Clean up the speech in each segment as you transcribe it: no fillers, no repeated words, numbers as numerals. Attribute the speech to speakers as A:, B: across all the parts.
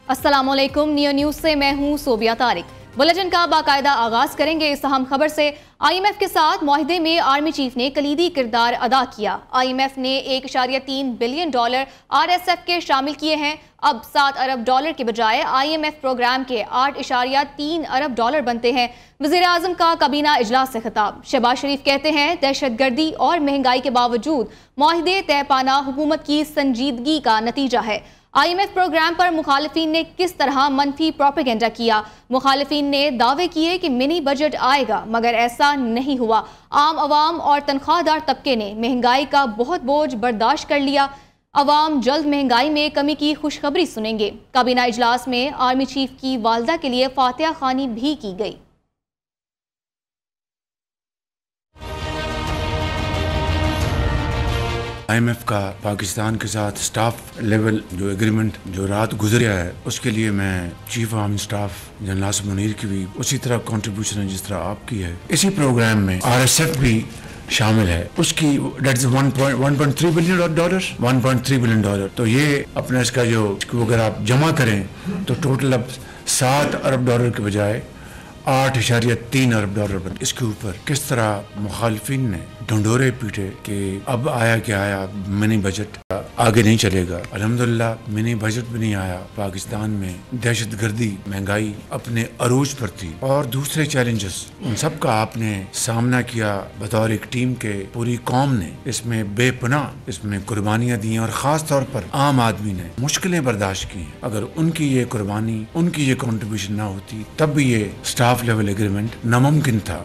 A: अस्सलामुअलैकुम। Neo news से मैं हूं सोबिया तारिक। बुलेटिन का बाकायदा आगाज करेंगे इस अहम खबर से। IMF के साथ मुआहदे में आर्मी चीफ ने कलीदी किरदार अदा किया। IMF ने $1.3 बिलियन RSF के शामिल किए हैं। अब $7 अरब के बजाय IMF प्रोग्राम के $8.3 अरब बनते हैं। वज़ीर आज़म का काबीना इजलास से खिताब। शहबाज शरीफ कहते हैं दहशतगर्दी और महंगाई के बावजूद मुआहदे तय पाना हुकूमत की संजीदगी का नतीजा है। IMF प्रोग्राम पर मुखालिफिन ने किस तरह मनफी प्रोपेगेंडा किया। मुखालिफिन ने दावे किए कि मिनी बजट आएगा, मगर ऐसा नहीं हुआ। आम आवाम और तनख्वाहदार तबके ने महंगाई का बहुत बोझ बर्दाश्त कर लिया। अवाम जल्द महंगाई में कमी की खुशखबरी सुनेंगे। काबीना इजलास में आर्मी चीफ की वालदा के लिए फातिहा खानी भी की गई।
B: IMF का पाकिस्तान के साथ स्टाफ लेवल जो एग्रीमेंट जो रात गुजरा है, उसके लिए मैं chief arm staff general Asim Munir की भी उसी तरह कंट्रीब्यूशन है जिस तरह आपकी है। इसी प्रोग्राम में RSF भी शामिल है, उसकी डेट इज $1.3 बिलियन। तो ये अपना इसका जो अगर आप जमा करें तो टोटल अब $7 अरब के बजाय $8.3 अरब। इसके ऊपर किस तरह मुखालिफिन ने ढंडोरे पीटे कि अब आया क्या आया, मिनी बजट आगे नहीं चलेगा। अल्हम्दुलिल्लाह मिनी बजट भी नहीं आया। पाकिस्तान में दहशतगर्दी, महंगाई अपने अरूज पर थी और दूसरे चैलेंजेस, उन सब का आपने सामना किया बतौर एक टीम के। पूरी कौम ने इसमें बेपनाह इसमें कुर्बानियां दी और खास तौर पर आम आदमी ने मुश्किलें बर्दाश्त की। अगर उनकी ये कुर्बानी, उनकी ये कंट्रीब्यूशन ना होती तब भी ये स्टाफ लेवल एग्रीमेंट नामुमकिन था।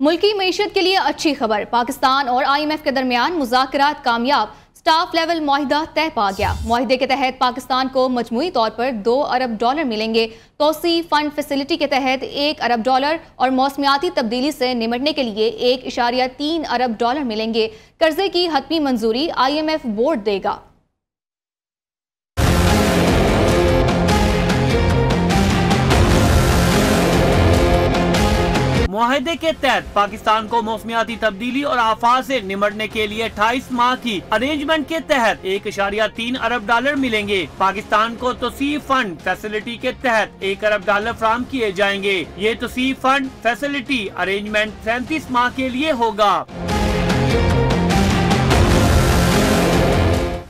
A: मुल्की मईशत के लिए अच्छी खबर। पाकिस्तान और IMF के दरमियान मुज़ाकरात कामयाब। स्टाफ लेवल मुआहिदा तय पा गया। मुआहिदे के तहत पाकिस्तान को मजमूई तौर पर $2 अरब मिलेंगे। तोसी फंड फैसिलिटी के तहत $1 अरब और मौसमियाती तब्दीली से निमटने के लिए $1.3 अरब मिलेंगे। कर्जे की हतमी मंजूरी IMF बोर्ड देगा।
C: मुआहदे के तहत पाकिस्तान को मौसमियाती तब्दीली और आफात से निमटने के लिए 28 माह की अरेंजमेंट के तहत $1.3 अरब मिलेंगे। पाकिस्तान को तोसी फंड फैसिलिटी के तहत $1 अरब फराहम किए जाएंगे। ये तोसी फंड फैसिलिटी अरेंजमेंट 37 माह के लिए होगा।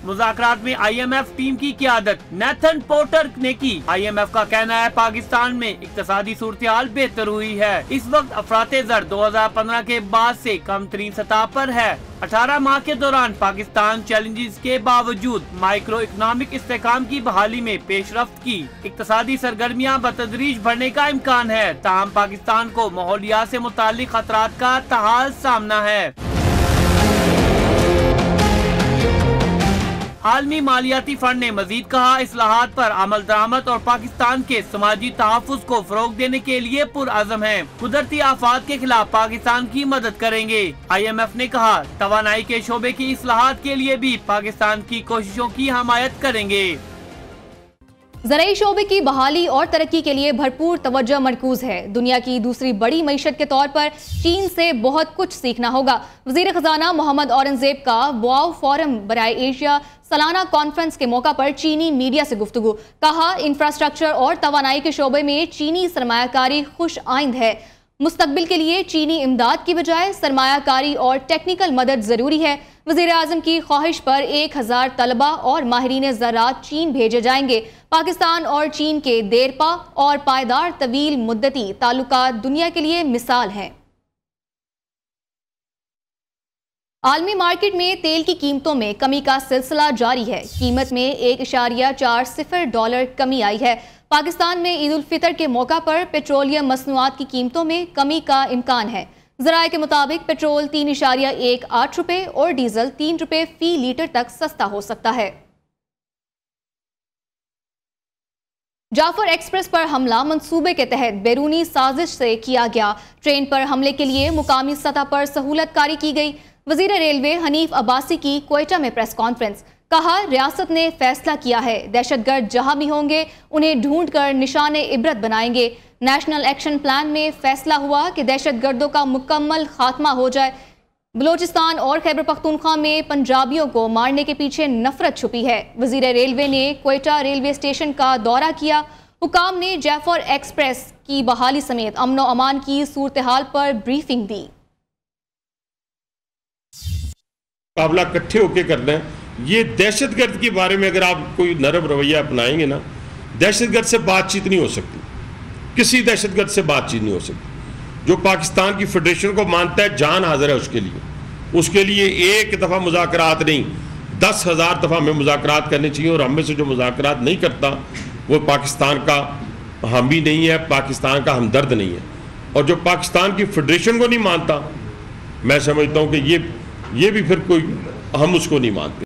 C: मुज़ाकरात में IMF टीम की क़ियादत नेथन पोर्टर ने की। IMF का कहना है पाकिस्तान में इक्तसादी सूरत-ए-हाल बेहतर हुई है। इस वक्त अफरात-ए-ज़र 2015 के बाद से कम तरीन सतह पर है। 18 माह के दौरान पाकिस्तान चैलेंजेस के बावजूद माइक्रो इकोनॉमिक इस्तेहकाम की बहाली में पेशरफ्त की। इक्तसादी सरगर्मियाँ बतदरीज बढ़ने का इम्कान है, ताहम पाकिस्तान को माहौलियात से मुताल्लिक खतरात का ताहाल सामना है। आलमी मालियाती फंड ने मजीद कहा, इस्लाहात पर अमल दरामद और पाकिस्तान के समाजी तहफ़्फ़ुज़ को फरोग देने के लिए पुरअज़म है। कुदरती आफात के खिलाफ पाकिस्तान की मदद करेंगे। IMF ने कहा, तवानाई के शोबे की इस्लाहात के लिए भी पाकिस्तान की कोशिशों की हमायत करेंगे।
A: ज़राई शोबे की बहाली और तरक्की के लिए भरपूर तवज्जो मरकूज है। दुनिया की दूसरी बड़ी मईशत के तौर पर चीन से बहुत कुछ सीखना होगा। वज़ीर ख़जाना मोहम्मद औरंगज़ेब का वाव फोरम बराए एशिया सालाना कॉन्फ्रेंस के मौका पर चीनी मीडिया से गुफ्तगू। कहा, इंफ्रास्ट्रक्चर और तवानाई के शोबे में चीनी सरमायाकारी खुश आइंद है। मुस्तकबिल के लिए चीनी इमदाद की बजाय सरमायाकारी और टेक्निकल मदद जरूरी है। वज़ीर आज़म की ख्वाहिश पर 1000 तलबा और माहिरीन ज़राअत चीन भेजे जाएंगे। पाकिस्तान और चीन के देरपा और पायदार तवील मुद्दती ताल्लुकात दुनिया के लिए मिसाल हैं। आलमी मार्केट में तेल की कीमतों में कमी का सिलसिला जारी है। कीमत में $1.40 कमी आई है। पाकिस्तान में ईद उल फितर के मौका पर पेट्रोलियम मसनूआत की कीमतों में कमी का इम्कान है। ज़राए के मुताबिक पेट्रोल $3.18 और डीजल $3 फी लीटर तक सस्ता हो सकता है। जाफर एक्सप्रेस पर हमला मंसूबे के तहत बैरूनी साजिश से किया गया। ट्रेन पर हमले के लिए मुकामी सतह पर सहूलत कारी की गई। वजीर रेलवे हनीफ अब्बासी की क्वेटा में प्रेस कॉन्फ्रेंस। कहा, रियासत ने फैसला किया है दहशतगर्द जहां भी होंगे उन्हें ढूंढ कर निशाने इबरत बनाएंगे। नेशनल एक्शन प्लान में फैसला हुआ कि दहशतगर्दों का मुकम्मल खात्मा हो जाए। बलोचिस्तान और खैबर पख्तूनख्वा में पंजाबियों को मारने के पीछे नफरत छुपी है। वजीर रेलवे ने क्वेटा रेलवे स्टेशन का दौरा किया। हुकाम ने जैफर एक्सप्रेस की बहाली समेत अमन व अमान की सूरत हाल पर ब्रीफिंग दी।
D: मुकाबला इकट्ठे होकर करना है। ये दहशतगर्द के बारे में अगर आप कोई नरम रवैया अपनाएंगे ना, दहशतगर्द से बातचीत नहीं हो सकती, किसी दहशतगर्द से बातचीत नहीं हो सकती। जो पाकिस्तान की फेडरेशन को मानता है जान हाजिर है उसके लिए एक दफ़ा मुज़ाकरात नहीं 10,000 दफ़ा हमें मुज़ाकरात करने चाहिए। और हम में से जो मुज़ाकरात नहीं करता वो पाकिस्तान का हामी नहीं है, पाकिस्तान का हमदर्द नहीं है। और जो पाकिस्तान की फेडरेशन को नहीं मानता, मैं समझता हूँ कि ये भी फिर कोई, हम उसको नहीं मानते।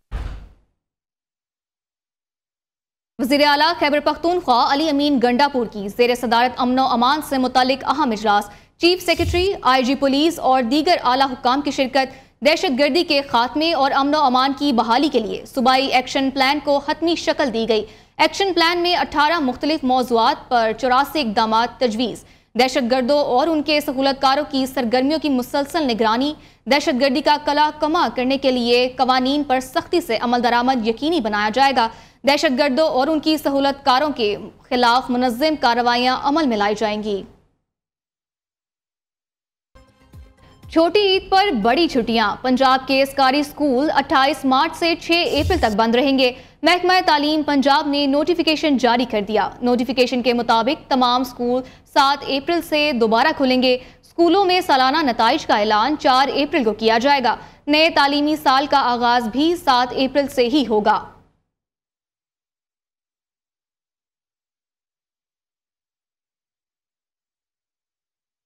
A: वज़ीर आला खैबर पख्तूनख्वा अली अमीन गंडापुर की ज़ेर सदारत अमन व अमान से मुतालिक अहम इजलास, चीफ सेक्रेटरी, IG पुलिस और दीगर आला हुक्काम की शिरकत, दहशतगर्दी के खात्मे और अमन व अमान की बहाली के लिए सूबाई एक्शन प्लान को हतमी शक्ल दी गई। एक्शन प्लान में 18 मुख्तलिफ मौज़ूआत पर 84 इक़दाम तजवीज़, दहशतगर्दों और उनके सहूलतकारों की सरगर्मियों की मुसलसल निगरानी, दहशतगर्दी का कला कमा करने के लिए कवानीन पर सख्ती से अमल दरामद यकीनी बनाया जाएगा। दहशतगर्दों और उनकी सहूलतकारों के खिलाफ मुनज़्ज़म कार्रवाइयाँ अमल में लाई जाएंगी। छोटी ईद पर बड़ी छुट्टियां, पंजाब के सरकारी स्कूल 28 मार्च से 6 अप्रैल तक बंद रहेंगे। महकमा तालीम पंजाब ने नोटिफिकेशन जारी कर दिया। नोटिफिकेशन के मुताबिक तमाम स्कूल 7 अप्रैल से दोबारा खुलेंगे। स्कूलों में सालाना नताइज का ऐलान 4 अप्रैल को किया जाएगा। नए तालीमी साल का आगाज भी 7 अप्रैल से ही होगा।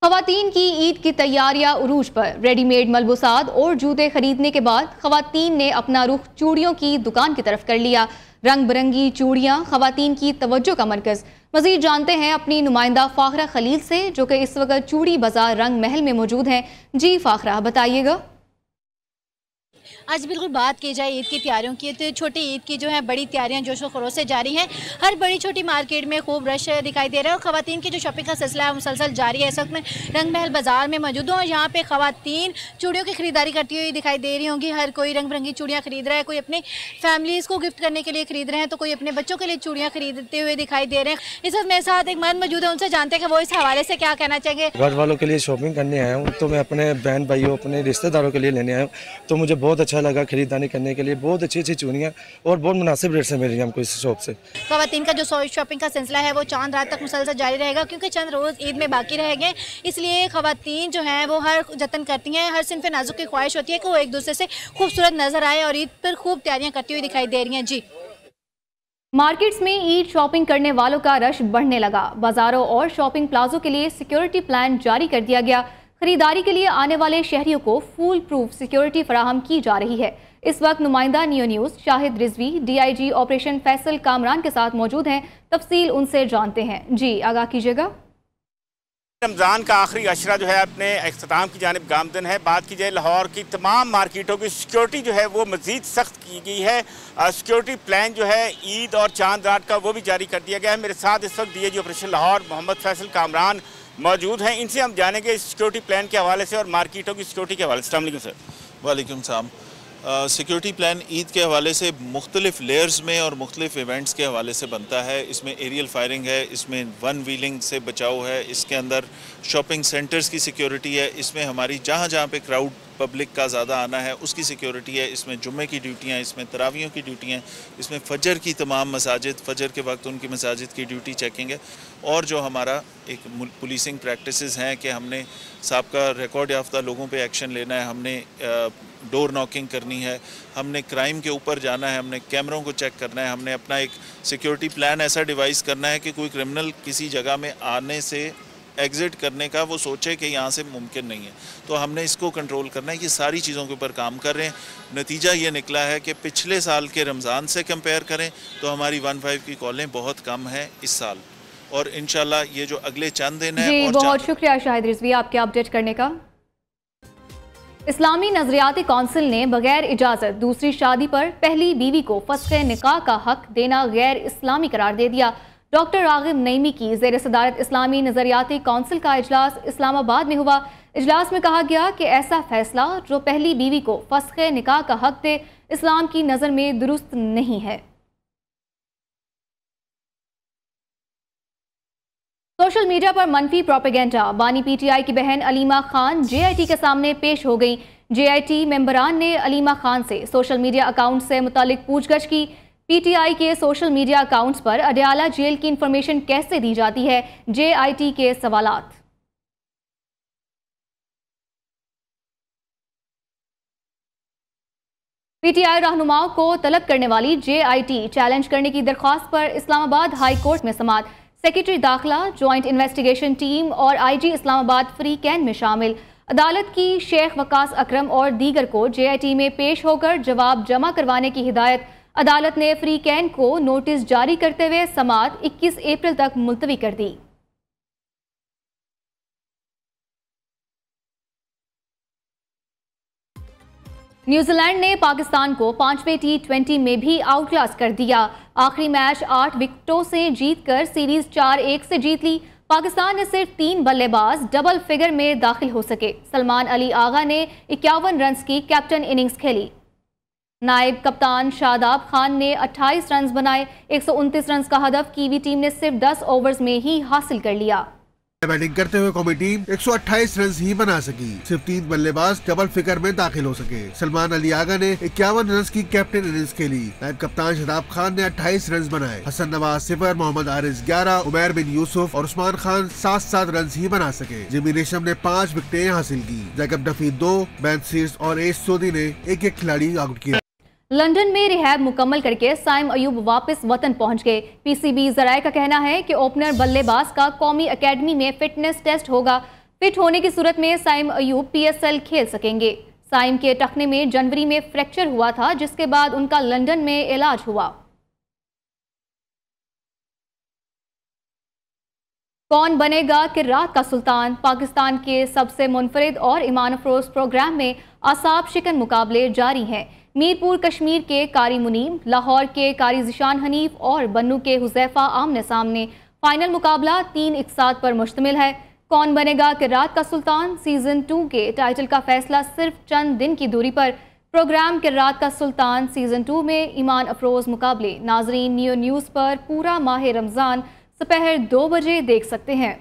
A: खवातीन की ईद की तैयारियां उरूज पर। रेडीमेड मलबूसात और जूते खरीदने के बाद खवातीन ने अपना रुख चूड़ियों की दुकान की तरफ कर लिया। रंग बिरंगी चूड़ियां खवातीन की तवज्जो का मरकज। मजीद जानते हैं अपनी नुमाइंदा फाखरा खलील से, जो कि इस वक्त चूड़ी बाजार रंग महल में मौजूद हैं। जी फाखरा, बताइएगा।
E: आज बिल्कुल बात की जाए ईद की तैयारियों की, तो छोटी ईद की जो है बड़ी तैयारियां जोशो खरोश से जारी हैं। हर बड़ी छोटी मार्केट में खूब रश दिखाई दे रहा है और ख़वातीन की जो शॉपिंग का सिलसिला है मुसलसल जारी है। इस वक्त मैं रंग महल बाज़ार में मौजूद हूँ और यहाँ पे ख़वातीन चूड़ियों की ख़रीदारी करती हुई दिखाई दे रही होंगी। हर कोई रंग बिरंगी चूड़ियाँ खरीद रहा है, कोई अपने फैमिलीज़ को गिफ्ट करने के लिए खरीद रहे हैं, तो कोई अपने बच्चों के लिए चूड़ियाँ खरीदते हुए दिखाई दे रहे हैं। इस वक्त मेरे साथ एक मर्द मौजूद है, उनसे जानते हैं कि वो इस हवाले से क्या कहना चाहेंगे।
F: घर वालों के लिए शॉपिंग करने आया हूँ, तो मैं अपने बहन भाइयों अपने रिश्तेदारों के लिए लेने आया हूँ, तो मुझे बहुत अच्छा लगा। खरीदारी करने के लिए बहुत अच्छी अच्छी चूड़ियाँ और बहुत मुनासिब रेट से मिल रही है हमको इस शॉप से। खवातीन
E: का जो शॉपिंग का सिलसिला है वो चांद रात तक मुसलसल जारी रहेगा, क्योंकि चंद रोज़ ईद में बाकी रह गए, इसलिए खवातीन जो हैं वो हर जतन करती हैं, हर सिनफ नाजुक की ख्वाहिश होती है कि वो एक दूसरे से खूबसूरत नजर आए और ईद पर खूब तैयारियाँ करती हुई दिखाई दे रही हैं। जी,
A: मार्केट्स में ईद शॉपिंग करने वालों का रश बढ़ने लगा। बाजारों और शॉपिंग प्लाजों के लिए सिक्योरिटी प्लान जारी कर दिया गया। खरीदारी के लिए आने वाले शहरियों को फुल प्रूफ सिक्योरिटी फराहम की जा रही है। इस वक्त नुमाइंदा neo news Shahid Rizvi DIG operation Faisal Kamran के साथ मौजूद हैं। तफसील उनसे जानते हैं। जी, आगाह कीजिएगा।
G: रमज़ान का आखिरी अशरा जो है अपने अख्ताम की जानिब गामदन है। बात की जाए लाहौर की तमाम मार्केटों की सिक्योरिटी जो है वो मज़ीद सख्त की गई है। सिक्योरिटी प्लान जो है ईद और चांद रात का वो भी जारी कर दिया गया है। मेरे साथ इस वक्त DIG ऑपरेशन लाहौर मोहम्मद फैसल कामरान मौजूद हैं। इनसे हम जानेंगे सिक्योरिटी प्लान के हवाले से और मार्केटों की सिक्योरिटी के हवाले से। अस्सलाम वालेकुम सर।
H: वालेकुम सलाम। सिक्योरिटी प्लान ईद के हवाले से मुख्तलिफ लेयर्स में और मुख्तलिफ इवेंट्स के हवाले से बनता है। इसमें एरियल फायरिंग है, इसमें वन व्हीलिंग से बचाव है, इसके अंदर शॉपिंग सेंटर्स की सिक्योरिटी है, इसमें हमारी जहाँ जहाँ पे क्राउड पब्लिक का ज़्यादा आना है उसकी सिक्योरिटी है, इसमें जुम्मे की ड्यूटियाँ, इसमें तरावियों की ड्यूटी हैं, इसमें फ़जर की तमाम मसाजिद, फ़जर के वक्त उनकी मसाजिद की ड्यूटी चेकिंग है। और जो हमारा एक पुलिसिंग प्रैक्टिसेस हैं कि हमने साबका रिकॉर्ड याफ्ता लोगों पे एक्शन लेना है, हमने डोर नॉकिंग करनी है, हमने क्राइम के ऊपर जाना है, हमने कैमरों को चेक करना है, हमने अपना एक सिक्योरिटी प्लान ऐसा डिवाइस करना है कि कोई क्रिमिनल किसी जगह में आने से एग्ज़िट करने का वो सोचे कि यहाँ से मुमकिन नहीं है, तो हमने इसको कंट्रोल करना है। ये सारी चीज़ों के ऊपर काम कर रहे हैं। नतीजा ये निकला है कि पिछले साल के रमज़ान से कंपेयर करें तो हमारी 1-5 की कॉलें बहुत कम हैं इस साल, और इंशाल्लाह ये जो अगले चंद दिन है।
A: जी, बहुत शुक्रिया शाहिद रिजवी आपके अपडेट करने का। इस्लामी नजरियाती कौंसिल ने बगैर इजाज़त दूसरी शादी पर पहली बीवी को फस्ख़ निकाह का हक देना गैर इस्लामी करार दे दिया। डॉक्टर रागिब नईमी की ज़ेर सदारत इस्लामी नज़रियाती कौंसिल का इजलास इस्लामाबाद में हुआ। इजलास में कहा गया कि ऐसा फैसला जो पहली बीवी को फस्ख़े निकाह का हक दे, इस्लाम की नज़र में दुरुस्त नहीं है। सोशल मीडिया पर मनफी प्रोपेगेंडा। बानी PTI की बहन अलीमा खान JIT के सामने पेश हो गई। JIT मेंबरान ने अलीमा खान से सोशल मीडिया अकाउंट से मुतालिक पूछगछ की। PTI के सोशल मीडिया अकाउंट्स पर अडयाला जेल की इंफॉर्मेशन कैसे दी जाती है, JIT के सवालात। PTI रहनुमाओं को तलब करने वाली JIT चैलेंज करने की दरख्वास्त पर इस्लामाबाद हाई कोर्ट में समाअत। सेक्रेटरी दाखिला, ज्वाइंट इन्वेस्टिगेशन टीम और IG इस्लामाबाद फ्री कैन में शामिल। अदालत की शेख वकास अकरम और दीगर को JIT में पेश होकर जवाब जमा करवाने की हिदायत। अदालत ने फ्री कैन को नोटिस जारी करते हुए समाअत 21 अप्रैल तक मुलतवी कर दी। न्यूजीलैंड ने पाकिस्तान को 5वें T20 में भी आउटक्लास कर दिया। आखिरी मैच 8 विकेटों से जीतकर सीरीज 4-1 से जीत ली। पाकिस्तान ने सिर्फ 3 बल्लेबाज डबल फिगर में दाखिल हो सके। सलमान अली आगा ने 51 रन की कैप्टन इनिंग्स खेली। नायब कप्तान शादाब खान ने 28 रन बनाए। 129 रन का हदफ कीवी टीम ने सिर्फ 10 ओवर्स में ही हासिल कर लिया।
I: बैटिंग करते हुए कौमी टीम 128 रन ही बना सकी। सिर्फ 3 बल्लेबाज डबल फिगर में दाखिल हो सके। सलमान अली आगा ने 51 रन की कैप्टन इनिंग्स खेली। नायब कप्तान शादाब खान ने 28 रन बनाए। हसन नवाज 0, मोहम्मद आरिस 11, उमैर बिन यूसुफ और उस्मान खान 7-7 रन ही बना सके। जिमी रेशम ने 5 विकेटें हासिल की। जैकब डफी 2, बेन सीर्स और एस सोदी ने एक खिलाड़ी आउट किया।
A: लंदन में रिहैब मुकम्मल करके साइम अयूब वापस वतन पहुंच गए। PCB ज़राए का कहना है कि ओपनर बल्लेबाज का कौमी अकेडमी में फिटनेस टेस्ट होगा। फिट होने की सूरत में साइम अयूब PSL खेल सकेंगे। साइम के टखने में जनवरी में फ्रैक्चर हुआ था, जिसके बाद उनका लंदन में इलाज हुआ। कौन बनेगा किर्रात का सुल्तान? पाकिस्तान के सबसे मुनफरिद और ईमान अफरोज प्रोग्राम में आसाब शिकन मुकाबले जारी हैं। मीरपुर कश्मीर के कारी मुनीम, लाहौर के कारी ज़िशान हनीफ और बन्नू के हुज़ैफा आमने सामने। फाइनल मुकाबला 3 इकसात पर मुश्तमिल है। कौन बनेगा किर्रात का सुल्तान सीजन 2 के टाइटल का फैसला सिर्फ चंद दिन की दूरी पर। प्रोग्राम किर्रात का सुल्तान सीजन 2 में ईमान अफरोज मुकाबले नाजरीन नियो न्यूज़ पर पूरा माह रमज़ान दोपहर 2 बजे देख सकते हैं।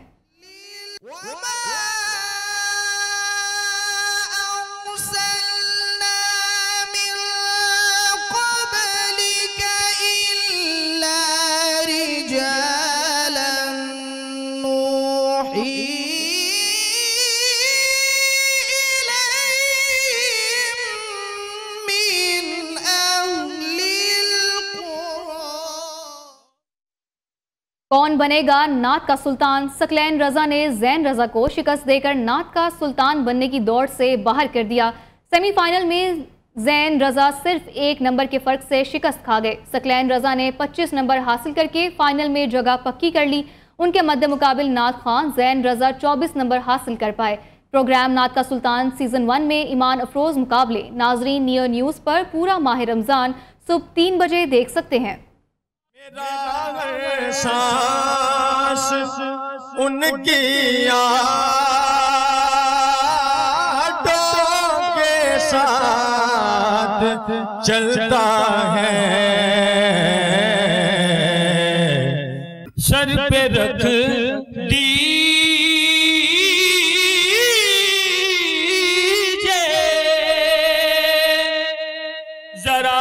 A: कौन बनेगा नात का सुल्तान? सकलैन रजा ने जैन रजा को शिकस्त देकर नात का सुल्तान बनने की दौड़ से बाहर कर दिया। सेमीफाइनल में जैन रजा सिर्फ 1 नंबर के फर्क से शिकस्त खा गए। सकलैन रजा ने 25 नंबर हासिल करके फाइनल में जगह पक्की कर ली। उनके मद्दे मुकाबिल नात खान जैन रजा 24 नंबर हासिल कर पाए। प्रोग्राम नात का सुल्तान सीजन 1 में ईमान अफरोज मुकाबले नाजरीन नियो न्यूज़ पर पूरा माह रमज़ान सुबह 3 बजे देख सकते हैं।
J: सांस उनकी आंखों के साथ चलता है। सर पे रख दीजिए जरा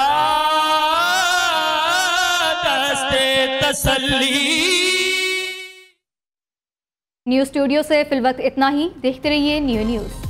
A: न्यूज़ स्टूडियो से फिलवक्त इतना ही। देखते रहिए नियो न्यूज़।